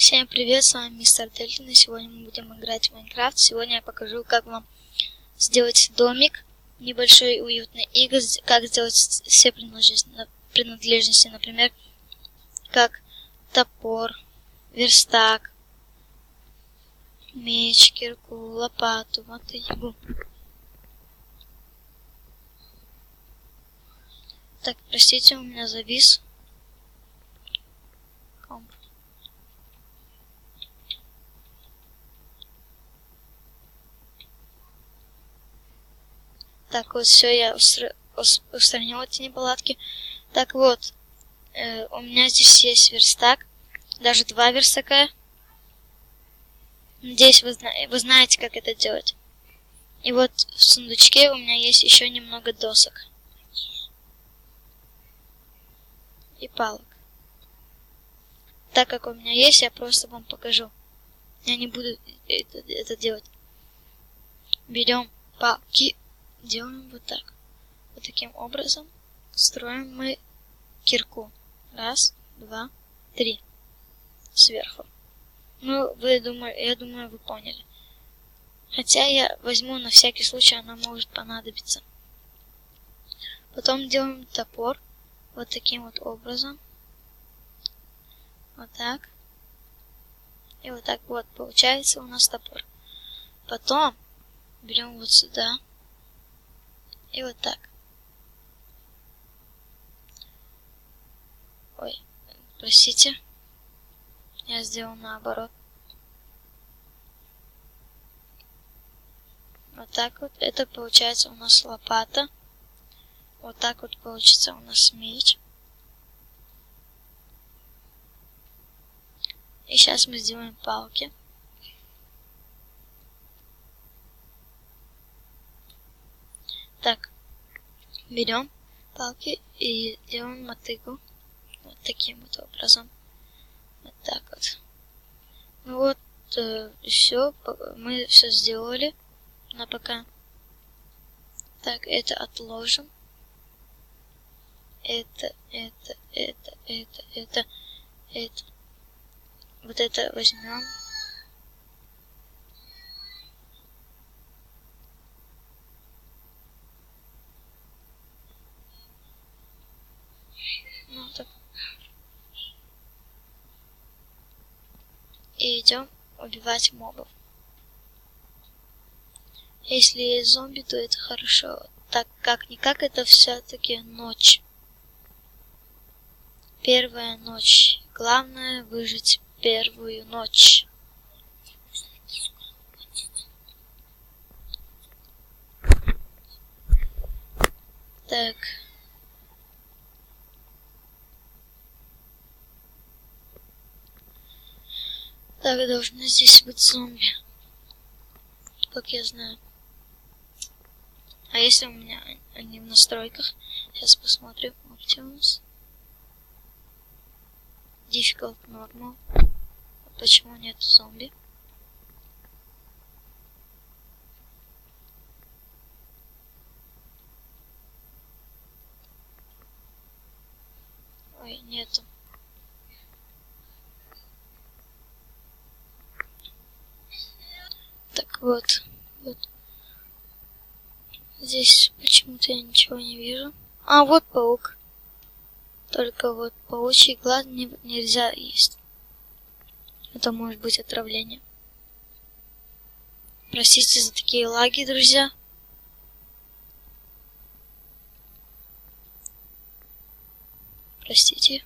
Всем привет, с вами мистер Дельтон, и сегодня мы будем играть в Майнкрафт. Сегодня я покажу, как вам сделать домик небольшой, уютный, и как сделать все принадлежности, например, как топор, верстак, меч, кирку, лопату, мотыгу. Так, простите, у меня завис комп. Так, вот все, я устранил эти неполадки. Так вот, у меня здесь есть верстак, даже 2 верстака. Надеюсь, вы знаете, как это делать. И вот в сундучке у меня есть еще немного досок. И палок. Так как у меня есть, я просто вам покажу. Я не буду это делать. Берем палки, делаем вот так. Вот таким образом строим мы кирку. 1, 2, 3. Сверху. Ну, я думаю, вы поняли. Хотя я возьму на всякий случай, она может понадобиться. Потом делаем топор. Вот таким вот образом. Вот так. И вот так вот получается у нас топор. Потом берем вот сюда. И вот так. Ой, простите. Я сделал наоборот. Вот так вот. Это получается у нас лопата. Вот так вот получится у нас меч. И сейчас мы сделаем палки. Так, берем палки и делаем мотыгу. Вот таким вот образом. Вот так вот. Ну вот, все, мы все сделали на пока. Так, это отложим. Это. Вот это возьмем. Ну, так. И идем убивать мобов. Если есть зомби, то это хорошо. Так как-никак это все-таки ночь. Первая ночь. Главное выжить первую ночь. Так. Так, должны здесь быть зомби. Как я знаю. А если у меня они в настройках? Сейчас посмотрю. Options. Difficult Normal. Почему нет зомби? Ой, нету. Так вот. Здесь почему-то я ничего не вижу. А, вот паук. Только вот паучий глаз нельзя есть. Это может быть отравление. Простите за такие лаги, друзья. Простите.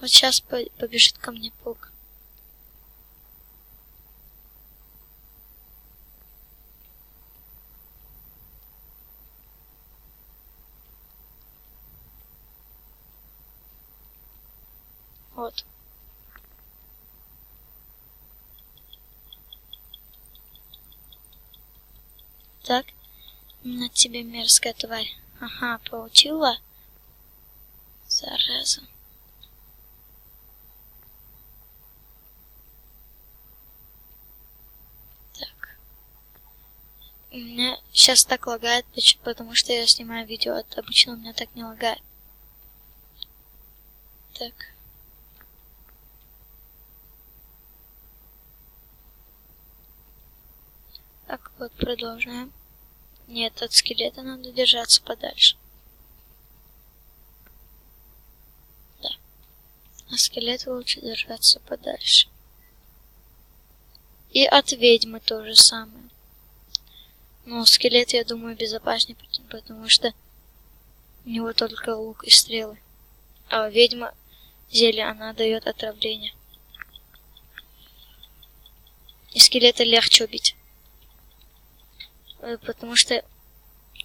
Вот сейчас побежит ко мне паук. Вот. Так. На тебе мерзкая тварь. Ага, получила. Зараза. Так. У меня сейчас так лагает, потому что я снимаю видео. Обычно у меня так не лагает. Так. Так, вот продолжаем. Нет, от скелета надо держаться подальше. Да. А скелета лучше держаться подальше. И от ведьмы то же самое. Но скелет, я думаю, безопаснее, потому что у него только лук и стрелы. А ведьма, зелье, она дает отравление. И скелета легче убить. Потому что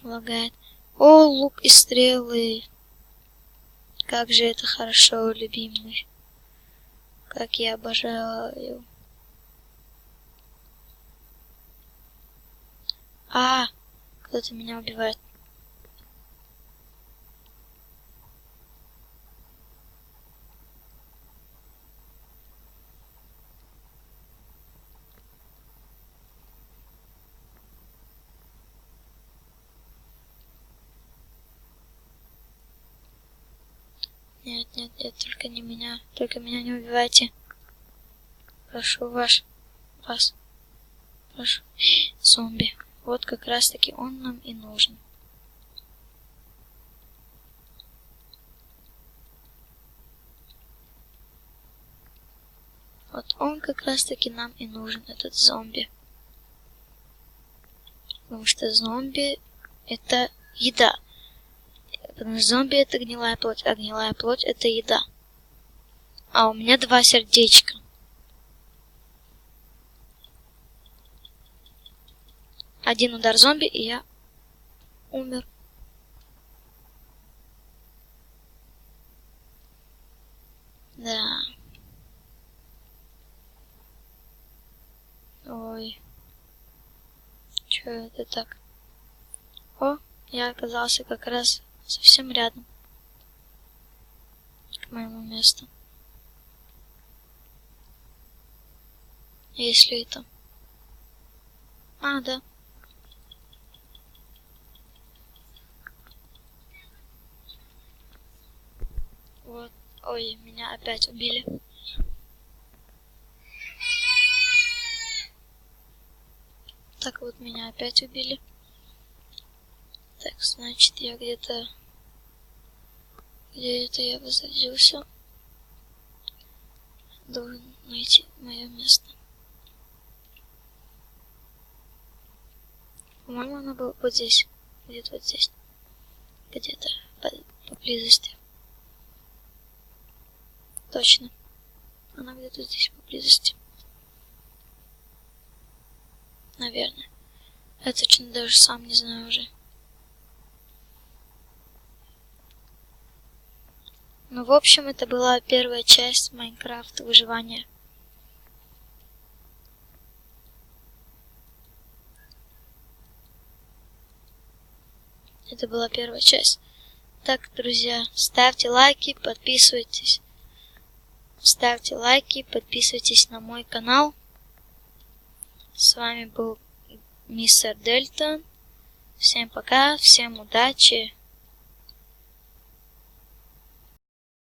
лагает. О, лук и стрелы. Как же это хорошо, любимый. Как я обожаю. А, кто-то меня убивает. Нет, нет, нет, только не меня. Только меня не убивайте. Прошу вас. Прошу. Зомби. Вот как раз таки он нам и нужен. Вот он как раз таки нам и нужен, этот зомби. Потому что зомби это еда. Потому что зомби это гнилая плоть, а гнилая плоть это еда. А у меня 2 сердечка. Один удар зомби, и я умер. Да. Ой. Чё это так? О, я оказался как раз совсем рядом к моему месту. Если это... А, да. Вот. Ой, меня опять убили. Так вот, меня опять убили. Так, значит, я где-то я возродился. Должен найти мое место. По-моему, она была вот здесь. Где-то вот здесь. Где-то поблизости. Точно. Она где-то здесь поблизости. Наверное. Я точно даже сам не знаю уже. Ну, в общем, это была первая часть Майнкрафт выживания. Это была первая часть. Так, друзья, ставьте лайки, подписывайтесь. Ставьте лайки, подписывайтесь на мой канал. С вами был мистер Дельта. Всем пока, всем удачи.